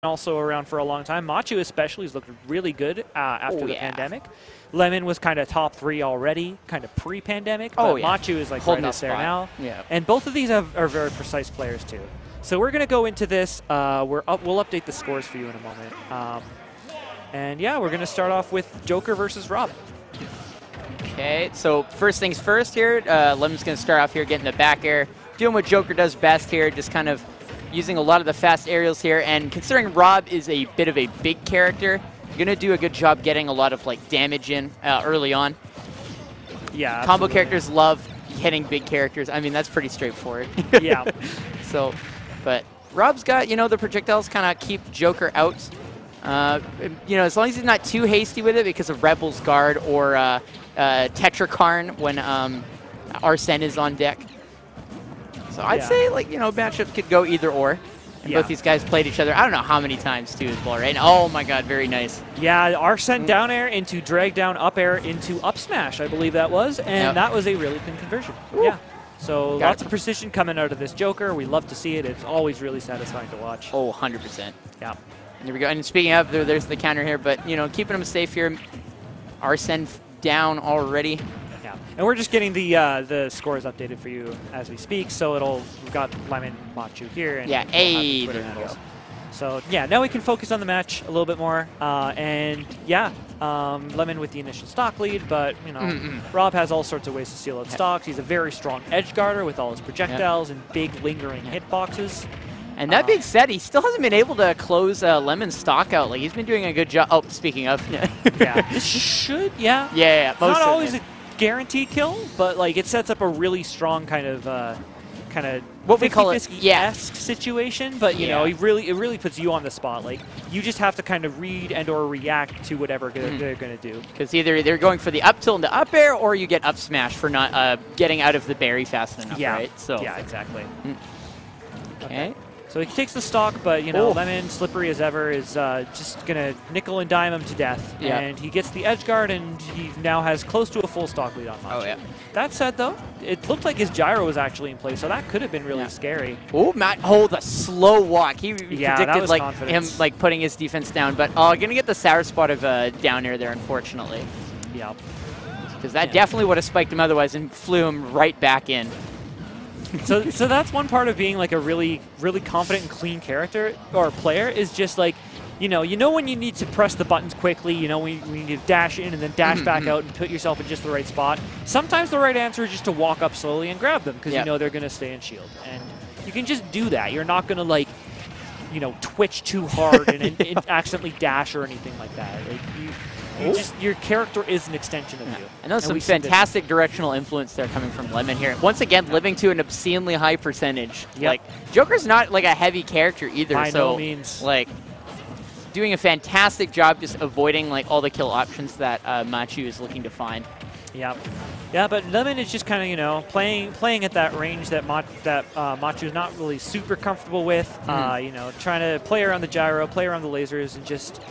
also around for a long time. Machu especially has looked really good after the pandemic. Lemmon was kind of top 3 already, kind of pre-pandemic, but Machu is like right up there now. Yeah. And both of these are very precise players too. So we're going to go into this. We'll update the scores for you in a moment. And yeah, we're going to start off with Joker versus Rob. Okay, so first things first here. Lemmon's going to start off here getting the back air, doing what Joker does best here, just kind of using a lot of the fast aerials here. And considering Rob is a bit of a big character, you're going to do a good job getting a lot of like damage in early on. Yeah, combo characters love hitting big characters. I mean, that's pretty straightforward. Yeah. So, but Rob's got, the projectiles kind of keep Joker out. As long as he's not too hasty with it because of Rebel's Guard or Tetrakarn when Arsene is on deck. So I'd say, matchup could go either or. And both these guys played each other, I don't know how many times, too, as well, right? And, oh, my God, very nice. Yeah, Arsene down air into drag down up air into up smash, I believe that was. And that was a really clean conversion. Ooh. Yeah. So lots of precision coming out of this Joker. We love to see it. It's always really satisfying to watch. Oh, 100%. Yeah. There we go. And speaking of, there's the counter here. But, keeping him safe here. Arsene down already. Yeah. And we're just getting the scores updated for you as we speak. So we've got Lemmon, Machu here. And there you go. So, yeah, now we can focus on the match a little bit more. Lemmon with the initial stock lead, but, Rob has all sorts of ways to steal out stocks. He's a very strong edge guarder with all his projectiles and big lingering hitboxes. And that being said, he still hasn't been able to close Lemmon's stock out. Like, he's been doing a good job. Oh, speaking of. This should, Yeah, it's not always a guaranteed kill, but, like, it sets up a really strong kind of what we call it, esque situation, but it really puts you on the spot. Like, you just have to kind of read and or react to whatever they're going to do. Because either they're going for the up tilt into up air, or you get up smash for not getting out of the berry fast enough, right? So yeah, exactly. Okay. So he takes the stock, but, Lemmon, slippery as ever, is just going to nickel and dime him to death. Yeah. And he gets the edge guard, and he now has close to a full stock lead on Machu. Oh, yeah. That said, though, it looked like his gyro was actually in place, so that could have been really scary. Oh, Matt holds a slow walk. He predicted him putting his defense down, but going to get the sour spot of down air there, unfortunately. Yeah. Because that definitely would have spiked him otherwise and flew him right back in. So that's one part of being like a really, really confident and clean character or player is just like, you know when you need to press the buttons quickly, when you need to dash in and then dash back out and put yourself in just the right spot. Sometimes the right answer is just to walk up slowly and grab them because you know they're going to stay in shield. And you can just do that. You're not going to like, twitch too hard and accidentally dash or anything like that. Like your character is an extension of you. I know some fantastic directional influence there coming from Lemmon here. Once again, living to an obscenely high percentage. Like, Joker's not like a heavy character either. By no means. Like, doing a fantastic job just avoiding like all the kill options that Machu is looking to find. Yeah, but Lemmon is just kind of playing at that range that Machu is not really super comfortable with. Trying to play around the gyro, play around the lasers, and just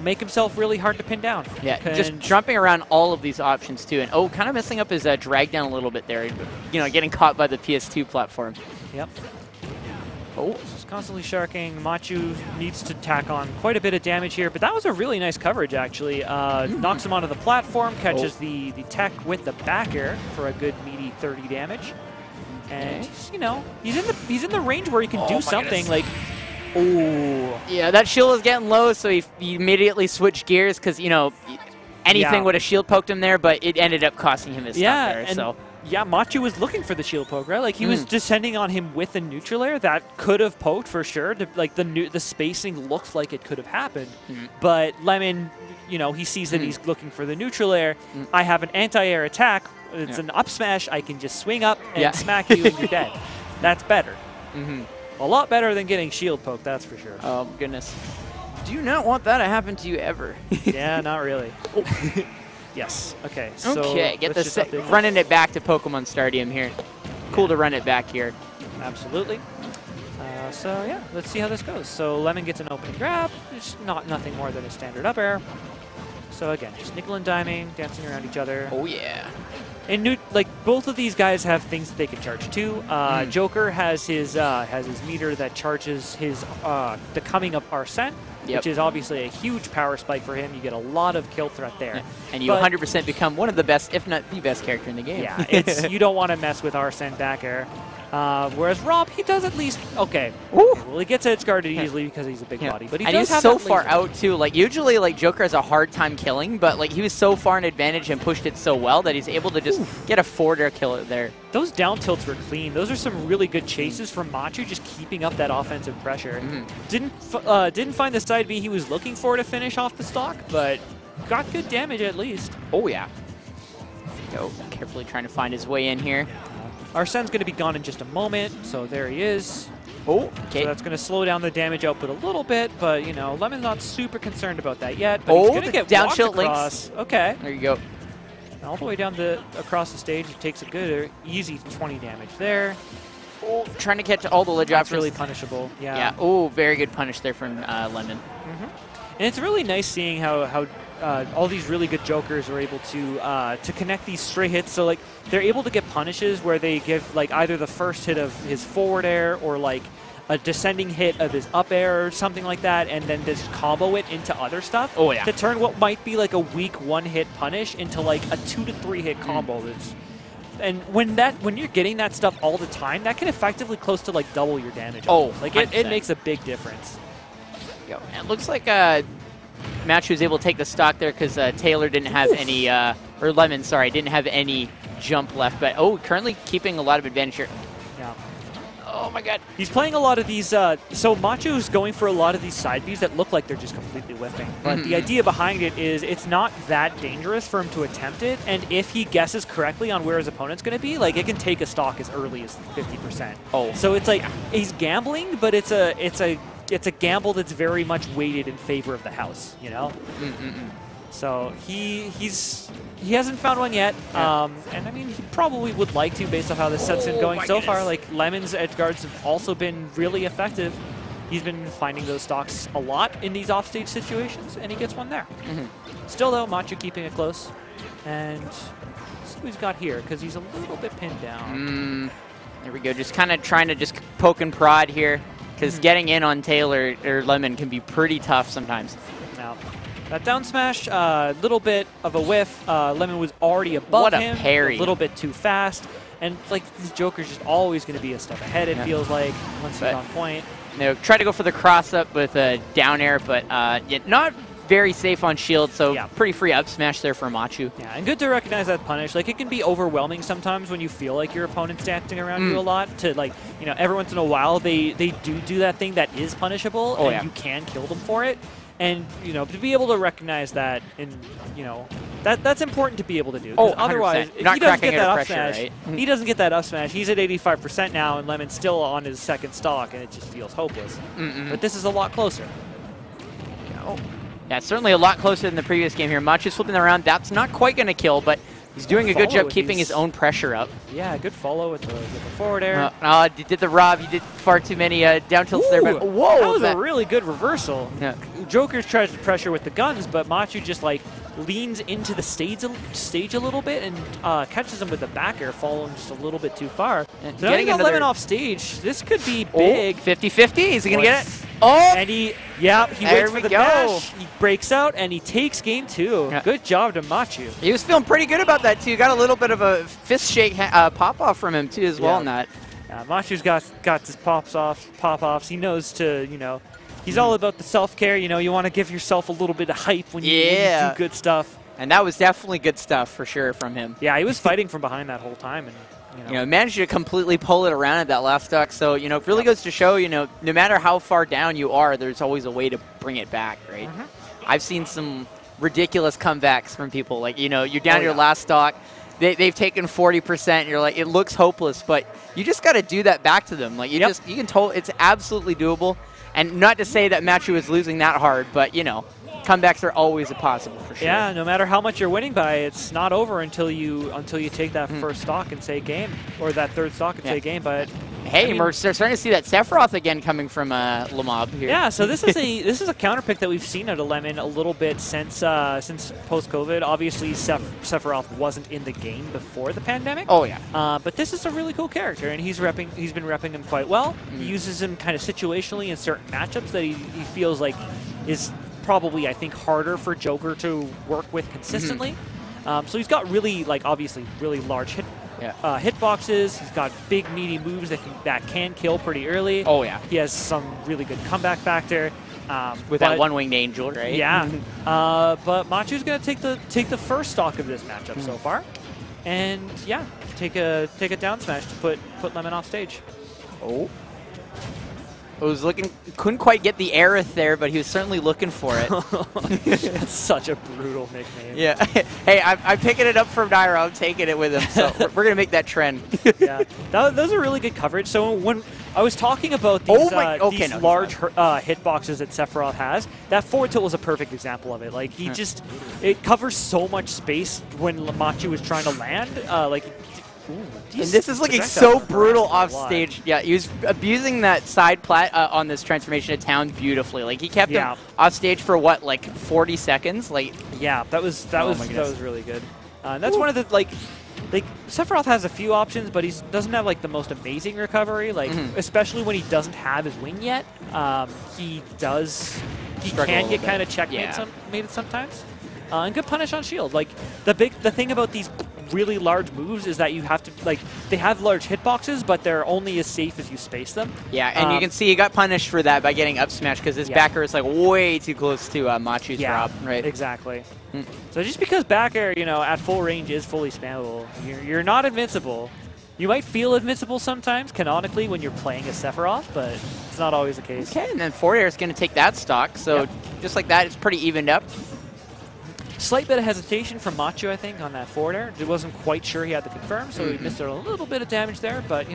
make himself really hard to pin down. Yeah, just jumping around all of these options too, and kind of messing up his drag down a little bit there. Getting caught by the PS2 platform. Yep. Just constantly sharking. Machu needs to tack on quite a bit of damage here, but that was a really nice coverage actually. Knocks him onto the platform, catches the tech with the back air for a good meaty 30 damage, and he's in the range where he can do something like. Oh. Yeah, that shield was getting low, so he immediately switched gears because, anything would have shield poked him there, but it ended up costing him his stuff there. And Machu was looking for the shield poke, right? Like, he was descending on him with a neutral air. That could have poked for sure. Like, the spacing looks like it could have happened. But Lemmon, he sees that he's looking for the neutral air. I have an anti-air attack. It's an up smash. I can just swing up and smack you and you're dead. That's better. A lot better than getting shield poked, that's for sure. Oh, goodness. Do you not want that to happen to you ever? Yeah, not really. Yes. Okay. So okay, get the running it back to Pokemon Stadium here. Cool to run it back here. Absolutely. Let's see how this goes. So Lemmon gets an opening grab. It's nothing more than a standard up air. So again, just nickel and diming, dancing around each other. Oh yeah. like both of these guys have things that they can charge too. Joker has his meter that charges his the coming of Arsene, which is obviously a huge power spike for him. You get a lot of kill threat there, and you 100% become one of the best, if not the best character in the game. Yeah, it's you don't want to mess with Arsene back air. Whereas Rob, he does at least okay. Well, he gets edge guarded easily because he's a big body, but he's so far out too. Like usually, like Joker has a hard time killing, but like he was so far in advantage and pushed it so well that he's able to just get a forward air kill there. Those down tilts were clean. Those are some really good chases from Machu, just keeping up that offensive pressure. Didn't find the side B he was looking for to finish off the stock, but got good damage at least. Oh yeah. Go carefully trying to find his way in here. Arsene's going to be gone in just a moment, so there he is. Oh, okay. So that's going to slow down the damage output a little bit, but, you know, Lemmon's not super concerned about that yet. But he's going to get down walked tilt across. links. Okay. There you go. All the way down across the stage, he takes a good, easy 20 damage there. Oh, trying to catch all the ledge options. That's really punishable. Yeah. Yeah. Oh, very good punish there from Lemmon. And it's really nice seeing how all these really good jokers are able to connect these stray hits. So like they're able to get punishes where they give like either the first hit of his forward air or like a descending hit of his up air or something like that, and then just combo it into other stuff. Oh yeah. To turn what might be like a weak one-hit punish into like a 2 to 3 hit combo. And when you're getting that stuff all the time, that can effectively close to like double your damage. Oh, like it makes a big difference. Yo, it looks like Machu was able to take the stock there because Taylor didn't have any, or Lemmon, sorry, didn't have any jump left. But currently keeping a lot of advantage here. Yeah. Oh my God. He's playing a lot of these. So Machu's going for a lot of these side Bs that look like they're just completely whiffing. But the idea behind it is it's not that dangerous for him to attempt it. And if he guesses correctly on where his opponent's going to be, like it can take a stock as early as 50%. Oh. So it's like he's gambling, but it's a gamble that's very much weighted in favor of the house, you know? So he hasn't found one yet, and I mean, he probably would like to based on how this set's been going so far. Like, Lemmon's edge guards have also been really effective. He's been finding those stocks a lot in these offstage situations, and he gets one there. Still, though, Machu keeping it close. And see what he's got here, because he's a little bit pinned down. There we go. Just kind of trying to just poke and prod here. Because getting in on Taylor or Lemmon can be pretty tough sometimes. Now, that down smash, a little bit of a whiff. Lemmon was already above him. What a parry. A little bit too fast. And, like, this Joker's just always going to be a step ahead, it feels like, once he's on point. Try to go for the cross-up with a down air, but not very safe on shield, so pretty free up smash there for Machu. Yeah, and good to recognize that punish. Like, it can be overwhelming sometimes when you feel like your opponent's dancing around you a lot. To, like, you know, every once in a while they do that thing that is punishable, and you can kill them for it. And, you know, to be able to recognize that, and, you know, that's important to be able to do. Otherwise, if he doesn't get that up smash, he doesn't get that up smash. He's at 85% now, and Lemmon's still on his second stock, and it just feels hopeless. But this is a lot closer. Yeah, certainly a lot closer than the previous game here. Machu's flipping around. That's not quite going to kill, but he's doing a good job keeping his own pressure up. Yeah, good follow with the forward air. Did the Rob. You did far too many down tilts there. But whoa, that was a really good reversal. Yeah. Joker's tries to pressure with the guns, but Machu just like leans into the stage a little bit and catches him with the back air, following just a little bit too far. And so getting Lemmon off stage. This could be big. 50-50. Is he going to get it? And he waits for the dash. He breaks out, and he takes game 2. Yeah. Good job to Machu. He was feeling pretty good about that, too. Got a little bit of a fist shake pop-off from him, too, as well in that. Yeah, Machu's got his pop-offs. He knows to, you know, he's all about the self-care. You know, you want to give yourself a little bit of hype when you do good stuff. And that was definitely good stuff, for sure, from him. Yeah, he was fighting from behind that whole time, and you know, managed to completely pull it around at that last stock. So, you know, it really goes to show, you know, no matter how far down you are, there's always a way to bring it back, right? I've seen some ridiculous comebacks from people. Like, you know, you're down to your last stock. They've taken 40%. And you're like, it looks hopeless, but you just got to do that back to them. Like, you can it's absolutely doable. And not to say that Machu is losing that hard, but, you know, comebacks are always possible for sure. Yeah, no matter how much you're winning by, it's not over until you take that first stock and say game, or that third stock and say game. But hey, I mean, we're starting to see that Sephiroth again coming from Lemmon here. Yeah, so this is a counter pick that we've seen out of Lemmon a little bit since post-COVID. Obviously, Sephiroth wasn't in the game before the pandemic. Oh yeah. But this is a really cool character, and he's been repping him quite well. He uses him kind of situationally in certain matchups that he feels like is probably, I think, harder for Joker to work with consistently. So he's got really, obviously, really large hitboxes. He's got big, meaty moves that can kill pretty early. Oh, yeah. He has some really good comeback factor. With that one-winged angel, right? Yeah. But Machu's going to take the first stock of this matchup so far. And, yeah, take a down smash to put Lemmon off stage. Oh. I was looking, couldn't quite get the Aerith there, but he was certainly looking for it. That's such a brutal nickname. Yeah. Hey, I'm picking it up from Nairo. I'm taking it with him. So we're going to make that trend. Yeah. Those are really good coverage. So when I was talking about these, these large hitboxes that Sephiroth has, that forward tilt was a perfect example of it. Like, it covers so much space when Machu was trying to land. And this is looking so brutal off stage. Yeah, he was abusing that side plat on this transformation to town beautifully. Like, he kept him off stage for what, 40 seconds? Yeah, that was really good. And that's one of the Sephiroth has a few options, but he doesn't have the most amazing recovery. Especially when he doesn't have his wing yet. He can get kind of checkmated sometimes. And good punish on shield. The thing about these really large moves is that you have to they have large hitboxes, but they're only as safe as you space them. Yeah, and you can see he got punished for that by getting up smash because his backer is way too close to Machu's Rob. Right. Exactly. So just because backer, at full range is fully spammable, you're not invincible. You might feel invincible sometimes, canonically, when you're playing as Sephiroth, but it's not always the case. Okay, and then forward air is going to take that stock. So just like that, it's pretty evened up. Slight bit of hesitation from Machu, I think, on that forward air. He wasn't quite sure he had the confirm, so he missed a little bit of damage there. But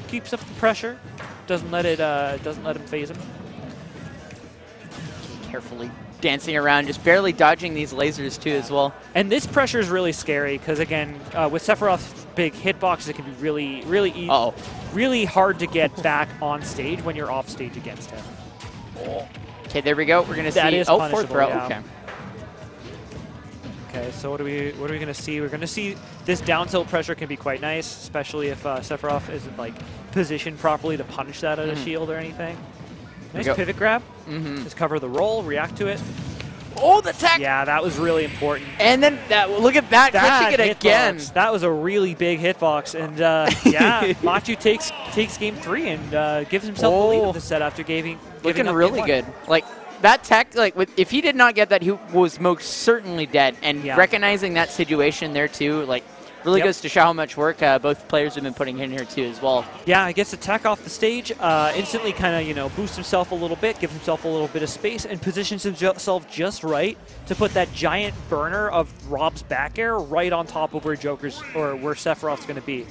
keeps up the pressure, doesn't let him phase him. Carefully dancing around, just barely dodging these lasers too as well. And this pressure is really scary because again, with Sephiroth's big hitboxes, it can be really hard to get back on stage when you're off stage against him. Okay, there we go. We're gonna see. Fourth throw. Okay. Okay, so what are we going to see? We're going to see this down tilt pressure can be quite nice, especially if Sephiroth isn't positioned properly to punish that out of shield or anything. Nice pivot grab. Just cover the roll, react to it. Oh, the tech! Yeah, that was really important. And then look at that, catching it again. That was a really big hitbox, and yeah, Machu takes game 3 and gives himself the lead of the set after giving looking really good. That tech, if he did not get that, he was most certainly dead. And recognizing that situation there too, really goes to show how much work both players have been putting in here too as well. Yeah, he gets the tech off the stage, instantly kind of boosts himself a little bit, gives himself a little bit of space, and positions himself just right to put that giant burner of Rob's back air right on top of where where Sephiroth's going to be.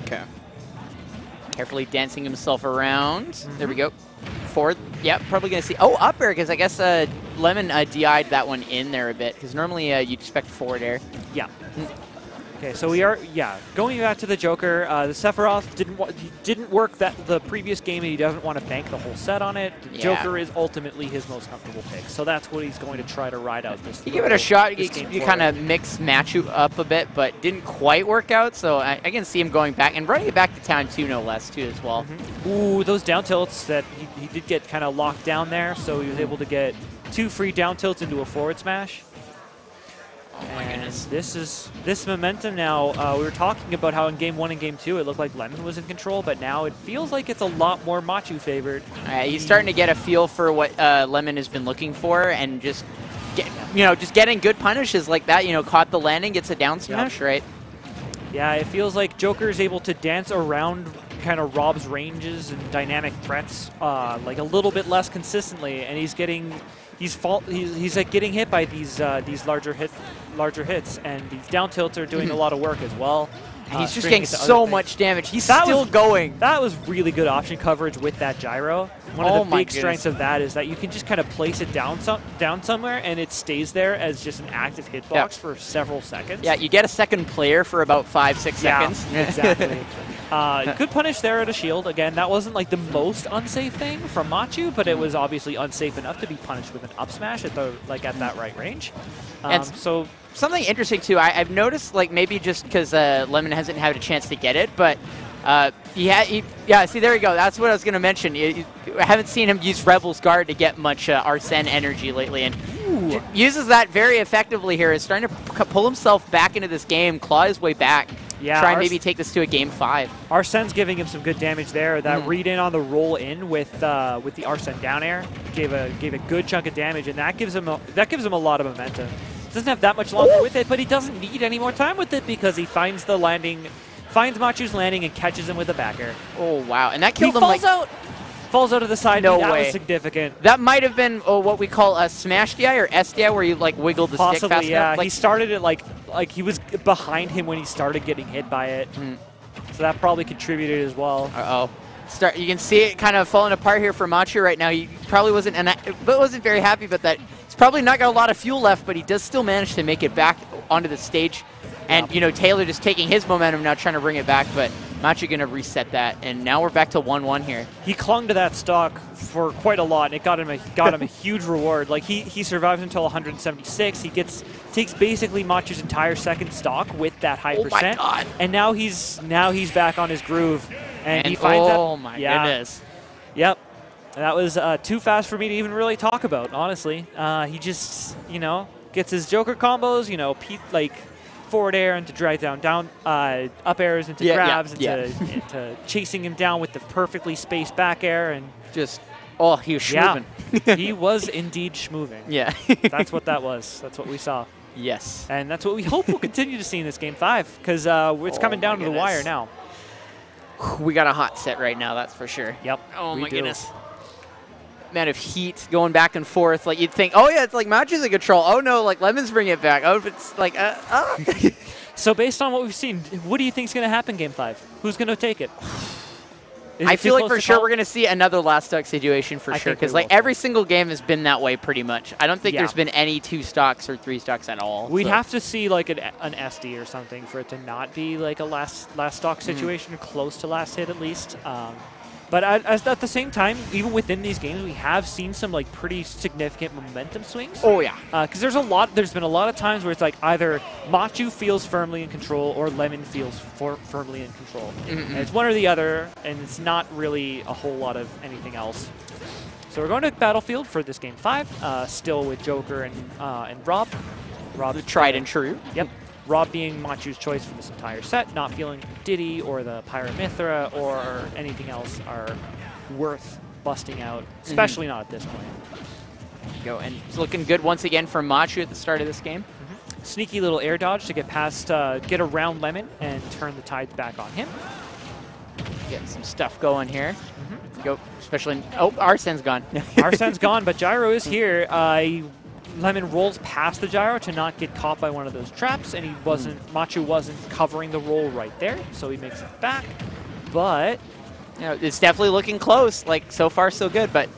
Okay. Carefully dancing himself around. There we go. Forward. Yeah, probably going to see. Oh, up air, because I guess Lemmon DI'd that one in there a bit, because normally you'd expect forward air. Yeah. Okay, so we are, going back to the Joker. The Sephiroth didn't work the previous game, and he doesn't want to bank the whole set on it. The Joker is ultimately his most comfortable pick, so that's what he's going to try to ride out this. You give it a shot. You kind of mix Machu up a bit, but didn't quite work out. So I can see him going back and running it back to town too, no less, too as well. Ooh, those down tilts that he did get kind of locked down there, so he was able to get 2 free down tilts into a forward smash. Oh my goodness. This momentum now, we were talking about how in Game 1 and Game 2 it looked like Lemmon was in control, but now it feels like it's a lot more Machu favored. He's starting to get a feel for what Lemmon has been looking for, and just getting good punishes like that, caught the landing, gets a down smash, right? Yeah, it feels like Joker is able to dance around kind of Rob's ranges and dynamic threats like a little bit less consistently, and he's like getting hit by these larger hits, and these down tilts are doing a lot of work as well. And he's just getting so much damage. He's still going. That was really good option coverage with that gyro. One of the big strengths of that is that you can just kind of place it down somewhere, and it stays there as just an active hitbox for several seconds. Yeah, you get a second player for about 5-6 seconds. Exactly. Good punish there at a shield. Again, that wasn't like the most unsafe thing from Machu, but it was obviously unsafe enough to be punished with an up smash at that right range. So something interesting too, I've noticed, like maybe just because Lemmon hasn't had a chance to get it, but yeah, see, there you go. That's what I was going to mention. I haven't seen him use Rebel's Guard to get much Arsene energy lately, and uses that very effectively here. Is starting to pull himself back into this game, claw his way back, try and maybe take this to a game 5. Arsene's giving him some good damage there. That read in on the roll in with the Arsene down air gave a good chunk of damage, and that gives him a lot of momentum. Doesn't have that much longer with it, but he doesn't need any more time with it because he finds the landing. Finds Machu's landing and catches him with a back air. Oh, wow. And that killed him. Falls out of the side. No that way. was significant. That might have been what we call a smash DI or SDI, where you like wiggle the stick fast enough. Like, he started it like he was behind him when he started getting hit by it. So that probably contributed as well. You can see it kind of falling apart here for Machu right now. He probably wasn't very happy about that. He's probably not got a lot of fuel left, but he does still manage to make it back onto the stage. And, you know, Taylor just taking his momentum now, trying to bring it back, but Machu going to reset that. And now we're back to 1-1 here. He clung to that stock for quite a lot, and it got him a huge reward. Like, he survives until 176. He takes basically Machu's entire second stock with that high percent. Oh, my God. And now he's back on his groove. And he finds my goodness. Yep. That was too fast for me to even really talk about, honestly. He just, you know, gets his Joker combos, you know, forward air into drag down, up airs into grabs, into chasing him down with the perfectly spaced back air, and just, he was schmoovin'. Yeah, he was indeed schmooving. Yeah. That's what that was. That's what we saw. Yes. And that's what we hope we'll continue to see in this game 5, because it's coming down to the wire now. We got a hot set right now, that's for sure. Yep. Oh my goodness. Amount of heat going back and forth. Like, you'd think, oh yeah, it's like Machu's in control. Oh no, like Lemmon's bringing it back. Oh, it's like, So based on what we've seen, what do you think is going to happen game 5? Who's going to take it? I feel like for sure we're going to see another last stock situation for sure, because like every single game has been that way pretty much. I don't think there's been any 2 stocks or 3 stocks at all. We'd have to see like an SD or something for it to not be like a last stock situation, close to last hit at least. But at the same time, even within these games, we have seen some like pretty significant momentum swings. Oh yeah, because there's been a lot of times where it's like either Machu feels firmly in control or Lemmon feels firmly in control. And it's one or the other, and it's not really a whole lot of anything else. So we're going to Battlefield for this game 5, still with Joker and Rob. The tried and true. Yep. Rob being Machu's choice for this entire set, not feeling Diddy or the Pyra Mithra or anything else are worth busting out, especially not at this point. Go, and it's looking good once again for Machu at the start of this game. Sneaky little air dodge to get past, get around Lemmon and turn the tides back on him. Get some stuff going here. Go, especially, Arsene's gone. Arsene's gone, but Gyro is here. Lemmon rolls past the gyro to not get caught by one of those traps, and Machu wasn't covering the roll right there, so he makes it back. But you know, it's definitely looking close. Like, so far so good, but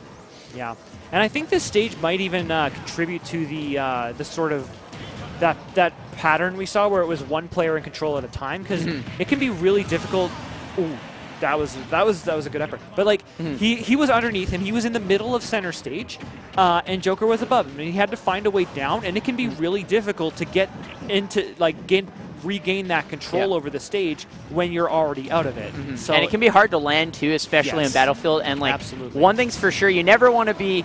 yeah. And I think this stage might even contribute to the sort of that pattern we saw where it was one player in control at a time, because it can be really difficult. Ooh. That was a good effort. But like he was underneath him. He was in the middle of center stage, and Joker was above him. And he had to find a way down, and it can be really difficult to get into regain that control over the stage when you're already out of it. So, and it can be hard to land too, especially in Battlefield. And like one thing's for sure, you never want to be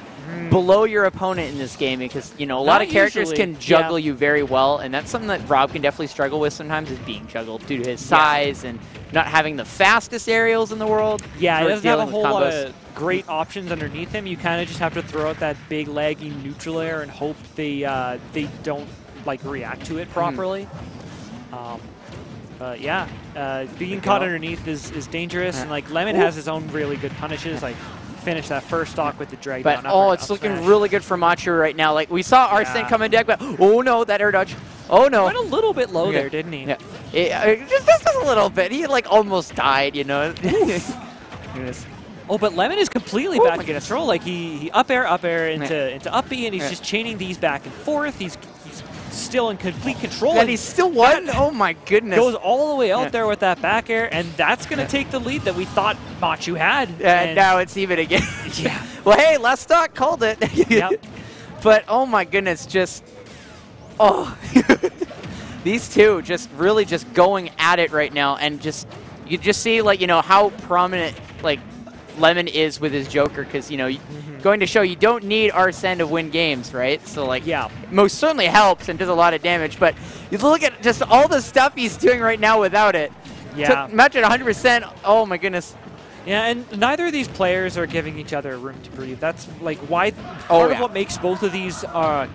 below your opponent in this game, because you know a lot of characters can juggle you very well, and that's something that Rob can definitely struggle with sometimes, is being juggled due to his size and not having the fastest aerials in the world. Yeah, he doesn't have a whole lot of great options underneath him. You kind of just have to throw out that big laggy neutral air and hope they don't like react to it properly. Yeah, being caught underneath is dangerous, and like Lemmon has his own really good punishes, like finish that first stock with the drag down. But it's looking really good for Machu right now. Like we saw Arsene come in deck, but oh no, that air dodge. Oh no. Went a little bit low there, didn't he? Yeah, just a little bit. He like almost died, you know. Oh, but Lemmon is completely back in control. Like he up air into up B, and he's just chaining these back and forth. He's still in complete control. And he's still won? Oh my goodness. Goes all the way out there with that back air, and that's going to take the lead that we thought Machu had. And now it's even again. Yeah. Well, hey, last stock called it. Yep. But oh my goodness, just these two just really just going at it right now, and you just see like how prominent like Lemmon is with his Joker, because going to show you don't need Arsene to win games, right? So like most certainly helps and does a lot of damage, but you look at just all the stuff he's doing right now without it. Match at 100%. Oh my goodness. Yeah, and neither of these players are giving each other room to breathe. That's like why part of what makes both of these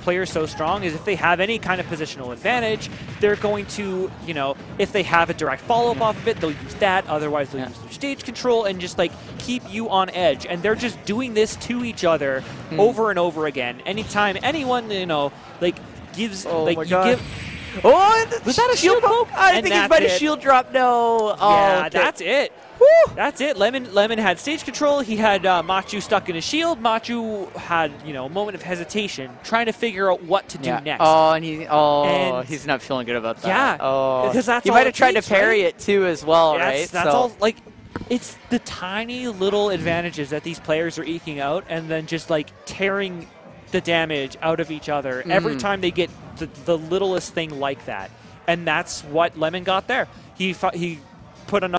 players so strong is if they have any kind of positional advantage, they're going to, if they have a direct follow-up off of it, they'll use that. Otherwise, they'll use their stage control and just like keep you on edge. And they're just doing this to each other over and over again. Anytime anyone, like gives, was that a shield poke? I think he's about to shield drop. No. Yeah, that's it. That's it. Lemmon had stage control. He had Machu stuck in his shield. Machu had, a moment of hesitation, trying to figure out what to do next. Oh, and he's not feeling good about that. Yeah. Oh, because that's he might have tried to parry it too as well, right? That's all. Like, it's the tiny little advantages that these players are eking out, and then just like tearing the damage out of each other every time they get the littlest thing like that. And that's what Lemmon got there. He put enough